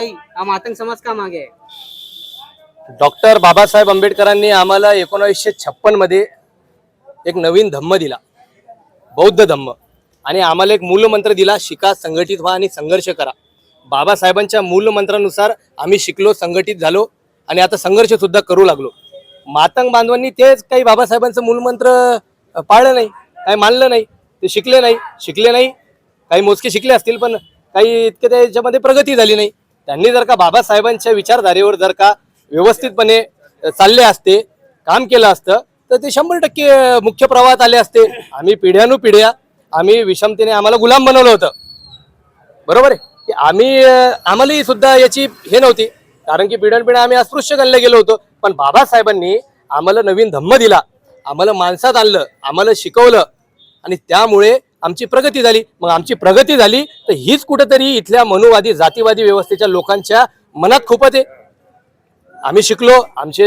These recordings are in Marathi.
हम आतंक समाज का मागे आहे? डॉक्टर बाबासाहेब आंबेडकरांनी आम्हाला 1956 मध्ये एक नवीन धम्म दिला, बौद्ध धम्म, आणि आम्हाला एक मूलमंत्र दिला, शिका, संघटित व्हा आणि संघर्ष करा. बाबासाहेबांच्या मूलमंत्रानुसार आम्ही शिकलो, संघटित झालो आणि आता संघर्ष सुद्धा करू लागलो. मातंग बांधवांनी तेच काही बाबासाहेबांचं मूलमंत्र पाळलं नाही, काही मानलं नाही, ते शिकले नाही. काही मोजके शिकले असतील, पण काही इतके त्याच्यामध्ये प्रगती झाली नाही. त्यांनी जर का बाबासाहेबांच्या विचारधारेवर जर का व्यवस्थितपणे चालले असते, काम केलं असतं, तर ते 100% मुख्य प्रवाहात आले असते. आम्ही पिढ्यानुपिढ्या आम्ही विषमतेने आम्हाला गुलाम बनवलं होतं. बरोबर आहे की आम्हालाही सुद्धा याची हे नव्हती, कारण की पिढ्यानपिढ्या आम्ही अस्पृश्य गणले गेलो होतो. पण बाबासाहेबांनी आम्हाला नवीन धम्म दिला, आम्हाला माणसात आणलं, आम्हाला शिकवलं आणि त्यामुळे आमची प्रगती झाली. मग आमची प्रगती झाली तर हीच कुठेतरी इथल्या मनुवादी जातीवादी व्यवस्थेच्या लोकांच्या मनात खुपत आहे. आम्ही शिकलो, आमचे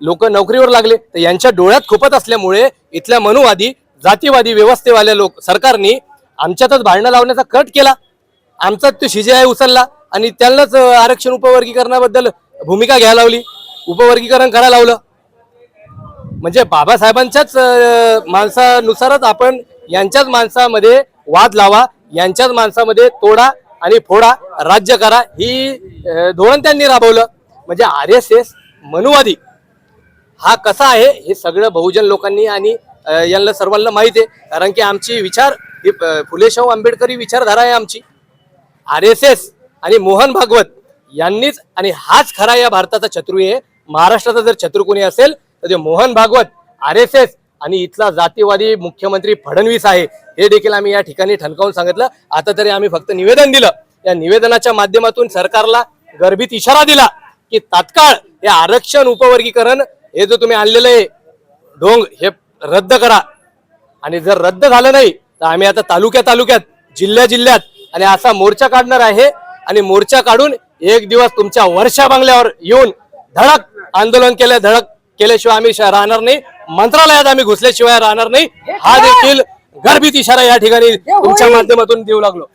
लोक नोकरीवर लागले, तर यांच्या डोळ्यात खुपत असल्यामुळे इथल्या मनुवादी जातीवादी व्यवस्थेवाल्या सरकारने आमच्यातच भांडणं लावण्याचा कट केला. आमचाच तो CJI उचलला आणि त्यांनाच आरक्षण उपवर्गीकरणाबद्दल भूमिका घ्यायला लावली, उपवर्गीकरण करायला लावलं. म्हणजे बाबासाहेबांच्याच माणसानुसारच आपण यांच्याच माणसामध्ये वाद लावा, यांच्याच माणसामध्ये तोडा आणि फोडा, राज्य करा, ही धोरण त्यांनी राबवलं. म्हणजे RSS मनुवादी हा कसा आहे हे सगळं बहुजन लोकांनी आणि यांना सर्वांना माहिती आहे. कारण की आमची विचार ही फुले शाहू आंबेडकरी विचारधारा आहे आमची. RSS आणि मोहन भागवत यांनीच, आणि हाच खरा या भारताचा शत्रू आहे. महाराष्ट्राचा जर शत्रू कोणी असेल तर ते मोहन भागवत, RSS आणि इथला जातीवादी मुख्यमंत्री फडणवीस आहे. हे देखील आम्ही या ठिकाणी ठणकावून सांगितलं. आता तरी आम्ही फक्त निवेदन दिलं. या निवेदनाच्या माध्यमातून सरकारला गर्भित इशारा दिला की तात्काळ हे आरक्षण उपवर्गीकरण हे जो तुम्ही आणलेलं आहे ढोंग, हे रद्द करा. आणि जर रद्द झालं नाही तर आम्ही आता तालुक्यात जिल्ह्यात आणि असा मोर्चा काढणार आहे. आणि मोर्चा काढून एक दिवस तुमच्या वर्षा बंगल्यावर येऊन धडक आंदोलन केल्याशिवाय आम्ही राहणार नाही. मंत्रालयात आम्ही घुसल्याशिवाय राहणार नाही. हा देखील गर्भित इशारा या ठिकाणी तुमच्या माध्यमातून देऊ लागलो.